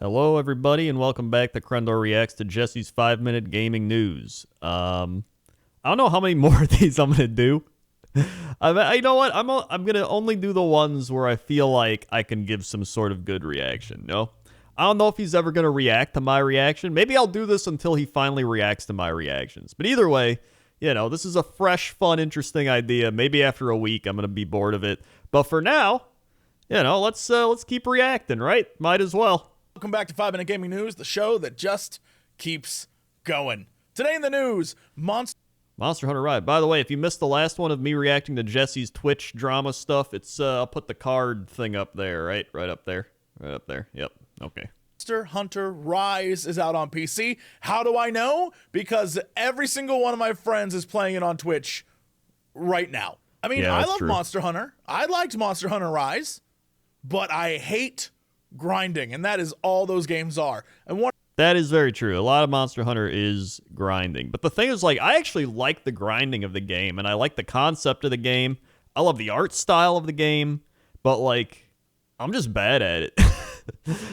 Hello, everybody, and welcome back to Crendor Reacts to Jesse's 5-minute gaming news. I don't know how many more of these I'm gonna do. You know what? I'm gonna only do the ones where I feel like I can give some sort of good reaction. No, I don't know if he's ever gonna react to my reaction. Maybe I'll do this until he finally reacts to my reactions. But either way, this is a fresh, fun, interesting idea. Maybe after a week, I'm gonna be bored of it. But for now, let's keep reacting, right? Might as well. Welcome back to 5-Minute Gaming News, the show that just keeps going. Today in the news, Monster Hunter Rise. By the way, if you missed the last one of me reacting to Jesse's Twitch drama stuff, it's I'll put the card thing up there, right? Right up there. Yep. Okay. Monster Hunter Rise is out on PC. How do I know? Because every single one of my friends is playing it on Twitch right now. I mean, yeah, I love true. Monster Hunter. I liked Monster Hunter Rise, but I hate grinding, and that is all those games are. And that is very true. A lot of Monster Hunter is grinding. But the thing is, I actually like the grinding of the game, and I like the concept of the game. I love the art style of the game, but, I'm just bad at it.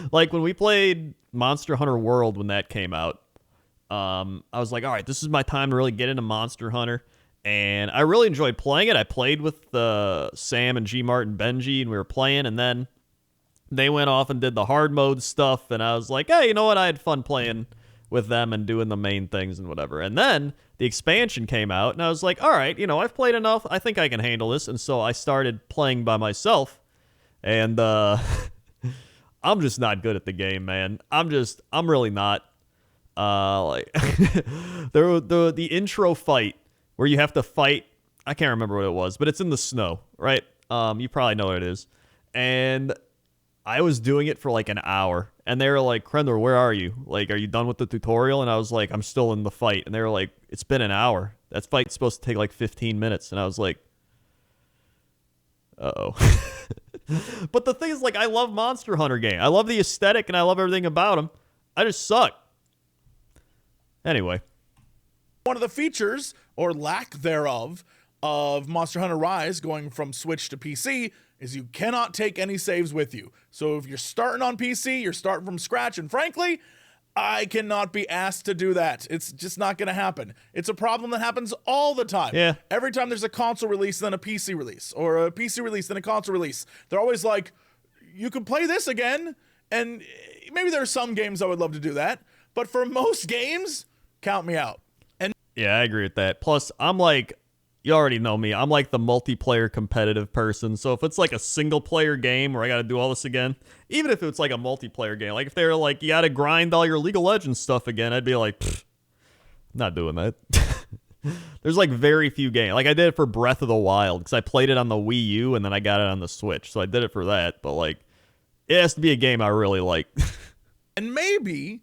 When we played Monster Hunter World when that came out, I was like, all right, this is my time to really get into Monster Hunter. And I really enjoyed playing it. I played with Sam and G-Mart and Benji, and we were playing, and then they went off and did the hard mode stuff, and I was like, hey, you know what? I had fun playing with them and doing the main things and whatever. And then the expansion came out, and I was like, all right, I've played enough. I think I can handle this. And so I started playing by myself, and I'm just not good at the game, man. I'm really not. The intro fight where you have to fight, I can't remember what it was, but it's in the snow, right? You probably know what it is. And I was doing it for an hour, and they were like, Crendor, where are you? Are you done with the tutorial? And I was like, I'm still in the fight. And they were like, it's been an hour. That fight's supposed to take 15 minutes. And I was like, uh-oh. But the thing is, I love Monster Hunter game. I love the aesthetic, and I love everything about them. I just suck. Anyway. One of the features, or lack thereof, of Monster Hunter Rise going from Switch to PC is you cannot take any saves with you. So if you're starting on PC, you're starting from scratch, and frankly, I cannot be asked to do that. It's just not going to happen. It's a problem that happens all the time. Yeah. Every time there's a console release, then a PC release, or a PC release, then a console release, they're always like, you can play this again, and maybe there are some games I would love to do that, but for most games, count me out. And yeah, I agree with that. Plus, you already know me. I'm the multiplayer competitive person. So if it's a single player game where I got to do all this again, even if it's a multiplayer game, if they're you got to grind all your League of Legends stuff again, I'd be like, not doing that. There's very few games. I did it for Breath of the Wild because I played it on the Wii U and then I got it on the Switch. So I did it for that. But it has to be a game I really like. And maybe,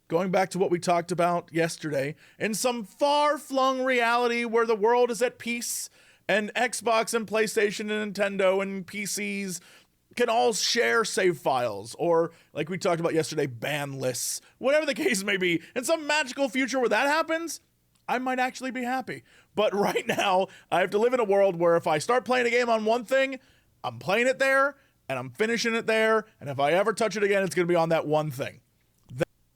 going back to what we talked about yesterday, in some far-flung reality where the world is at peace and Xbox and PlayStation and Nintendo and PCs can all share save files, or, like we talked about yesterday, ban lists, whatever the case may be, in some magical future where that happens, I might actually be happy. But right now, I have to live in a world where if I start playing a game on one thing, I'm playing it there, and I'm finishing it there, and if I ever touch it again, it's going to be on that one thing.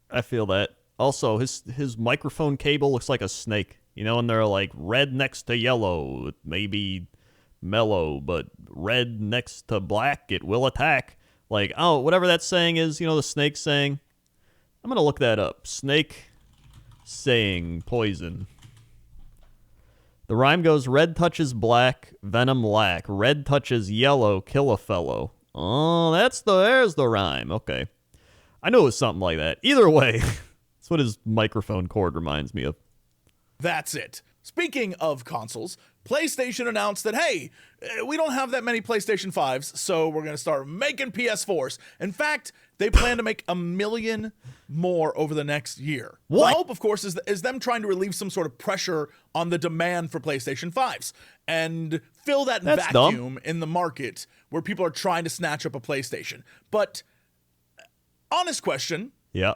I feel that. Also, his microphone cable looks like a snake. And they're red next to yellow, it may be mellow, but red next to black, it will attack. Whatever that saying is, the snake saying. I'm going to look that up. Snake saying poison. The rhyme goes, red touches black, venom lack. Red touches yellow, kill a fellow. Oh, there's the rhyme. Okay. I knew it was something like that. Either way, that's what his microphone cord reminds me of. That's it. Speaking of consoles, PlayStation announced that, hey, we don't have that many PlayStation 5s, so we're going to start making PS4s. In fact, they plan to make 1 million more over the next year. What? The hope, of course, is them trying to relieve some sort of pressure on the demand for PlayStation 5s and fill that vacuum in the market where people are trying to snatch up a PlayStation. But honest question. Yeah.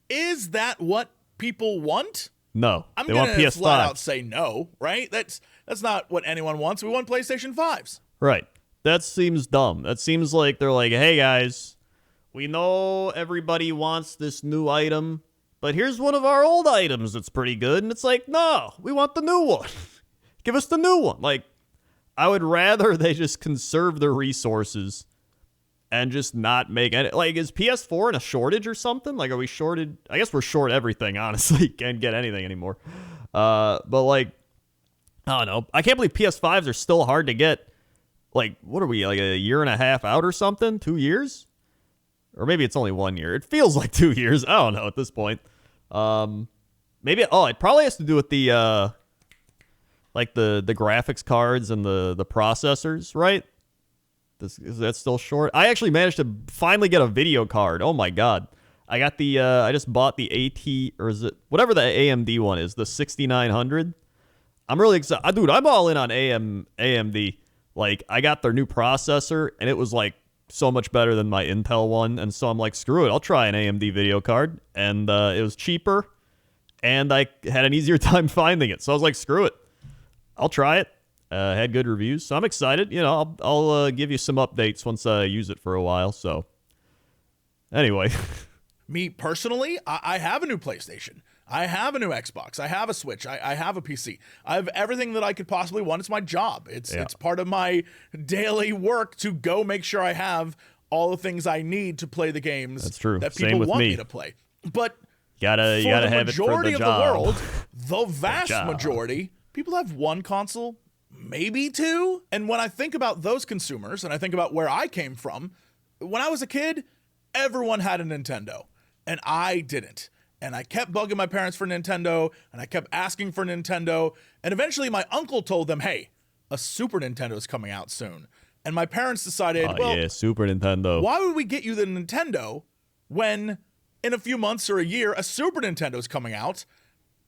Is that what people want? No. I'm they want going to PS5. flat out say no, right? That's not what anyone wants. We want PlayStation 5s. Right. That seems dumb. That seems like they're like, hey, guys, we know everybody wants this new item, but here's one of our old items that's pretty good. And it's like, no, we want the new one. Give us the new one. Like, I would rather they just conserve their resources and just not make any. Like, is PS4 in a shortage or something? Like, are we shorted? I guess we're short everything, honestly. Can't get anything anymore. But, like, I don't know. I can't believe PS5s are still hard to get. Like, what are we, like a year and a half out or something? 2 years? Or maybe it's only 1 year. It feels like 2 years. I don't know at this point. Maybe, it probably has to do with the, like the graphics cards and the processors, right? Is that still short? I actually managed to finally get a video card. Oh my god. I got the, I just bought the AT, or is it, whatever the AMD one is, the 6900. I'm really excited. Dude, I'm all in on AMD. Like, I got their new processor, and it was, like, so much better than my Intel one. And so I'm like, screw it. I'll try an AMD video card. And it was cheaper, and I had an easier time finding it. So I was like, screw it. I'll try it. Had good reviews. So I'm excited. You know, I'll give you some updates once I use it for a while. So anyway. Me personally, I have a new PlayStation. I have a new Xbox. I have a Switch. I have a PC. I have everything that I could possibly want. It's my job. It's part of my daily work to go make sure I have all the things I need to play the games That's true. that people want me to play. But you gotta have it for the majority of job. the world, the vast majority, people have one console, maybe two. And when I think about those consumers, and I think about where I came from, when I was a kid, everyone had a Nintendo, and I didn't. And I kept bugging my parents for Nintendo, and I kept asking for Nintendo. And eventually my uncle told them, hey, a Super Nintendo is coming out soon. And my parents decided, Super Nintendo. Why would we get you the Nintendo when in a few months or a year, a Super Nintendo is coming out,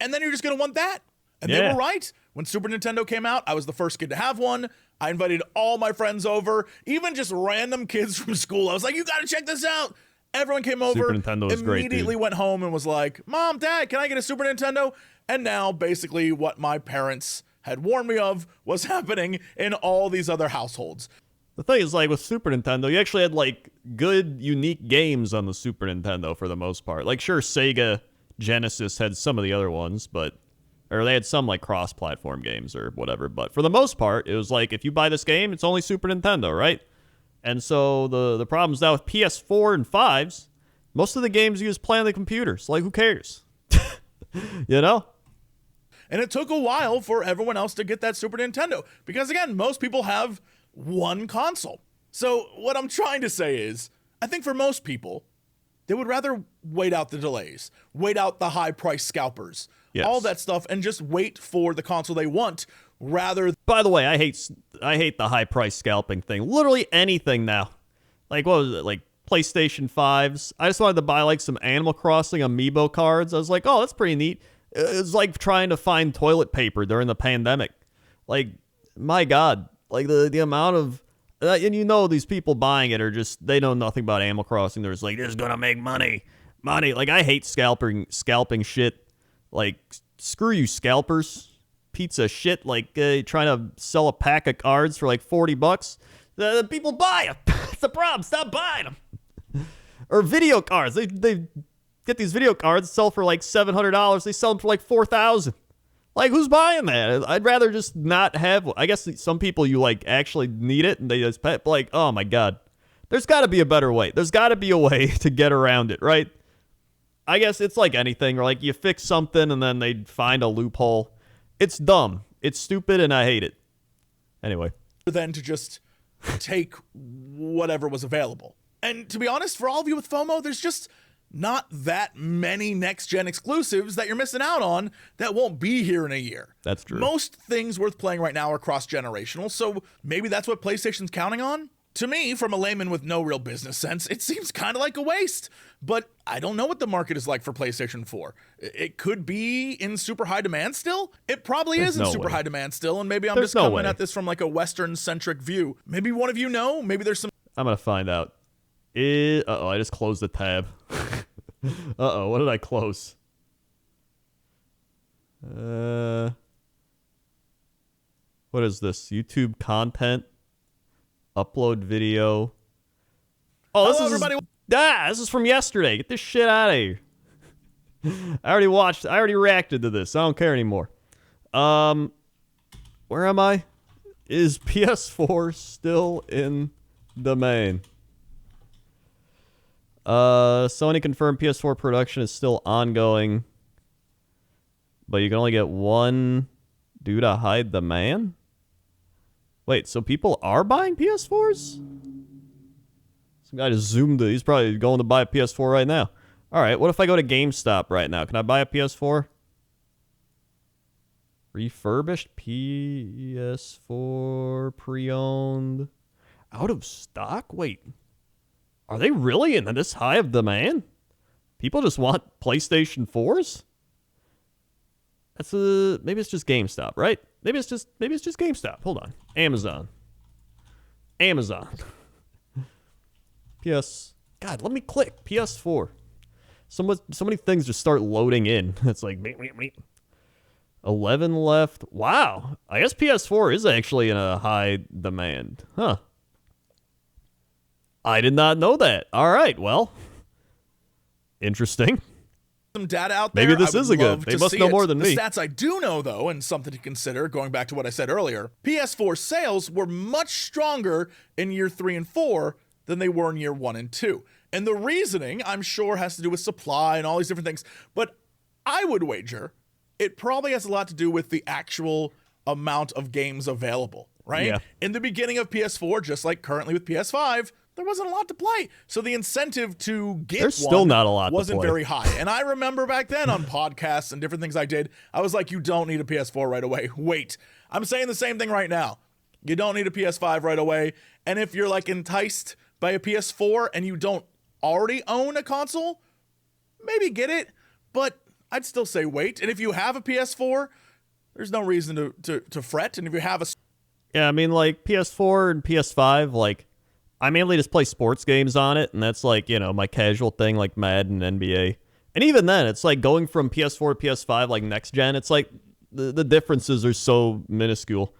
and then you're just going to want that? And they were right. When Super Nintendo came out, I was the first kid to have one. I invited all my friends over, even just random kids from school. I was like, you got to check this out. Everyone came over, Super Nintendo was immediately great, went home and was like, Mom, Dad, can I get a Super Nintendo? And now basically what my parents had warned me of was happening in all these other households. The thing is, like, with Super Nintendo, you actually had, like, good, unique games on the Super Nintendo for the most part. Like, sure, Sega Genesis had some of the other ones, or they had some, like, cross-platform games or whatever. But for the most part, it was like, if you buy this game, it's only Super Nintendo, right? And so the problems now with PS4 and 5s, most of the games you just play on the computers. Like, who cares? You know? And it took a while for everyone else to get that Super Nintendo. Because, again, most people have one console. So what I'm trying to say is, I think for most people, they would rather wait out the delays, wait out the high-priced scalpers, all that stuff, and just wait for the console they want, rather. By the way, I hate the high price scalping thing. Literally anything now. Like, what was it? Like PlayStation 5s. I just wanted to buy like some Animal Crossing amiibo cards. I was like, oh, that's pretty neat. It's like trying to find toilet paper during the pandemic. Like, my God. Like the amount of and you know these people buying it are just, they know nothing about Animal Crossing. They're just like, this is gonna make money. Like, I hate scalping shit. Like, screw you scalpers. Pizza shit, like trying to sell a pack of cards for like $40. The people buy them. That's the problem. Stop buying them. Or video cards. They get these video cards, sell for like $700. They sell them for like $4,000. Like, who's buying that? I'd rather just not have. I guess some people, you like actually need it, and they just pay, like, oh my god. There's got to be a better way. There's got to be a way to get around it, right? I guess it's like anything, or like you fix something and then they find a loophole. It's dumb. It's stupid, and I hate it. Anyway. Than to just take whatever was available. And to be honest, for all of you with FOMO, there's just not that many next-gen exclusives that you're missing out on that won't be here in a year. That's true. Most things worth playing right now are cross-generational, so maybe that's what PlayStation's counting on? To me, from a layman with no real business sense, it seems kind of like a waste. But I don't know what the market is like for PlayStation 4. It could be in super high demand still. It probably is in super high demand still, and maybe I'm just coming at this from like a Western-centric view. Maybe one of you know. Maybe there's some. I'm going to find out. Uh-oh, I just closed the tab. Uh-oh, what did I close? What is this? YouTube content? Upload video. Oh, this is everybody. This is from yesterday. Get this shit out of here. I already reacted to this. I don't care anymore. Where am I? Is PS4 still in the main? Sony confirmed PS4 production is still ongoing, but you can only get one due to hide the man? Wait, so people are buying PS4s? Some guy just zoomed. He's probably going to buy a PS4 right now. All right, what if I go to GameStop right now? Can I buy a PS4? Refurbished PS4 pre-owned. Out of stock? Wait. Are they really in this high of demand? People just want PlayStation 4s? That's maybe it's just GameStop, right? Maybe it's just GameStop. Hold on. Amazon. God, let me click PS4. So many things just start loading in. It's like 11 left. Wow. I guess PS4 is actually in a high demand. Huh. I did not know that. All right, well. Interesting. Some data out there. Maybe this is a good. They must know more than me. The stats I do know, though, and something to consider, going back to what I said earlier, PS4 sales were much stronger in year 3 and 4 than they were in year 1 and 2. And the reasoning, I'm sure, has to do with supply and all these different things. But I would wager it probably has a lot to do with the actual amount of games available, right? Yeah. In the beginning of PS4, just like currently with PS5, there wasn't a lot to play. So the incentive to get There's still not a lot wasn't to play. very high. And I remember back then on podcasts and different things I did, I was like, you don't need a PS4 right away. Wait. I'm saying the same thing right now. You don't need a PS5 right away. And if you're like enticed by a PS4 and you don't already own a console, maybe get it. But I'd still say wait. And if you have a PS4, there's no reason to fret. And if you have a... Yeah, I mean, like, PS4 and PS5, like, I mainly just play sports games on it, and that's, like, you know, my casual thing, like Madden, NBA. And even then, it's like going from PS4 to PS5, like, next gen, it's like the differences are so minuscule.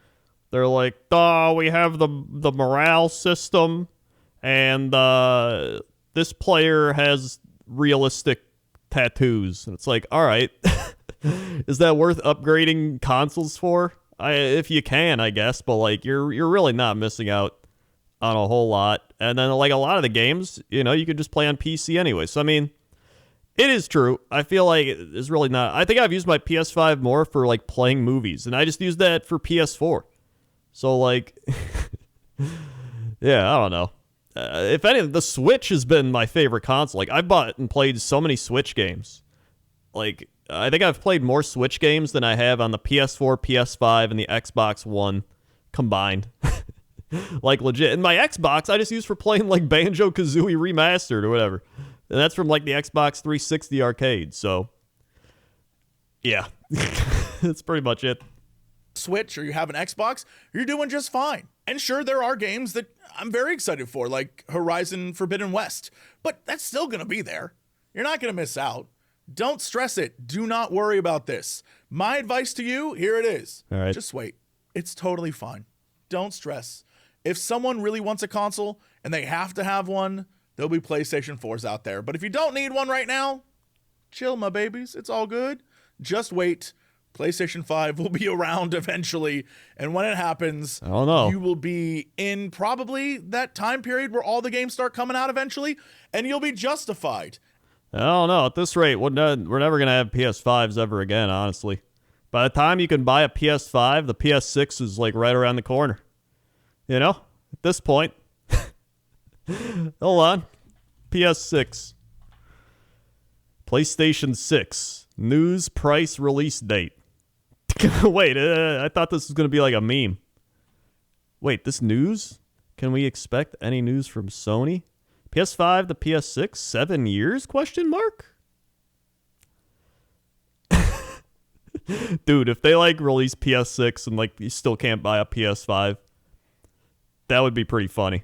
They're like, oh, we have the morale system, and this player has realistic tattoos. And it's like, all right, is that worth upgrading consoles for? If you can, I guess, but like you're really not missing out on a whole lot. And then like a lot of the games, you know, you could just play on PC anyway. So I mean, it is true. I feel like it's really not. I think I've used my PS5 more for like playing movies, and I just used that for PS4. So like, yeah, I don't know. If anything, the Switch has been my favorite console. Like, I've bought and played so many Switch games. Like, I think I've played more Switch games than I have on the PS4, PS5, and the Xbox One combined. Like, legit. And my Xbox, I just use for playing, like, Banjo-Kazooie Remastered or whatever. And that's from, like, the Xbox 360 arcade. So, yeah. That's pretty much it. Switch or you have an Xbox, you're doing just fine. And sure, there are games that I'm very excited for, like Horizon Forbidden West, but that's still going to be there. You're not going to miss out. Don't stress it. Do not worry about this. My advice to you, here it is. All right. Just wait. It's totally fine. Don't stress. If someone really wants a console and they have to have one, there'll be PlayStation 4s out there. But if you don't need one right now, chill, my babies. It's all good. Just wait. PlayStation 5 will be around eventually, and when it happens, I don't know. You will be in probably that time period where all the games start coming out eventually, and you'll be justified. I don't know. At this rate, we're never going to have PS5s ever again, honestly. By the time you can buy a PS5, the PS6 is like right around the corner. You know? At this point. Hold on. PS6. PlayStation 6. News, price, release date. Wait, I thought this was going to be like a meme. Wait, this news? Can we expect any news from Sony? PS5 to PS6, 7 years? Question mark? Dude, if they like release PS6 and like you still can't buy a PS5, that would be pretty funny.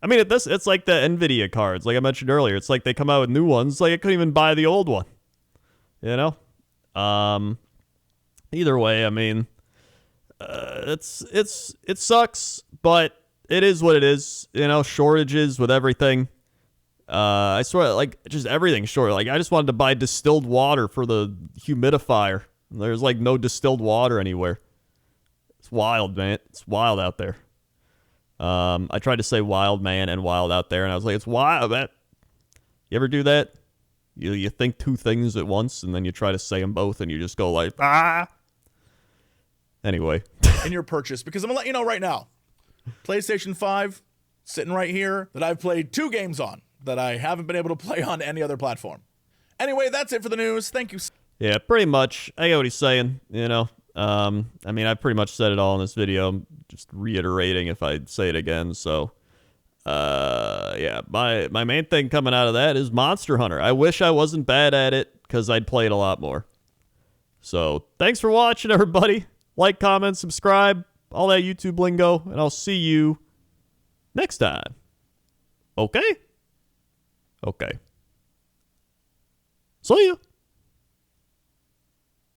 I mean, it's like the Nvidia cards, like I mentioned earlier. It's like they come out with new ones, like I couldn't even buy the old one. You know? Either way, I mean, it sucks, but it is what it is. You know, shortages with everything. I swear, like, just everything's short. Like, I just wanted to buy distilled water for the humidifier. There's, like, no distilled water anywhere. It's wild, man. It's wild out there. I tried to say wild man and wild out there, and I was like, it's wild, man. You ever do that? You think two things at once, and then you try to say them both, and you just go like, ah. Anyway. In your purchase, because I'm going to let you know right now, PlayStation 5, sitting right here, that I've played 2 games on that I haven't been able to play on any other platform. Anyway, that's it for the news. Thank you. Yeah, pretty much. I get what he's saying, you know. I mean, I pretty much said it all in this video. I'm just reiterating if I say it again. So, yeah, my main thing coming out of that is Monster Hunter. I wish I wasn't bad at it because I'd play it a lot more. So, thanks for watching, everybody. Like, comment, subscribe, all that YouTube lingo, and I'll see you next time. Okay? Okay. See ya.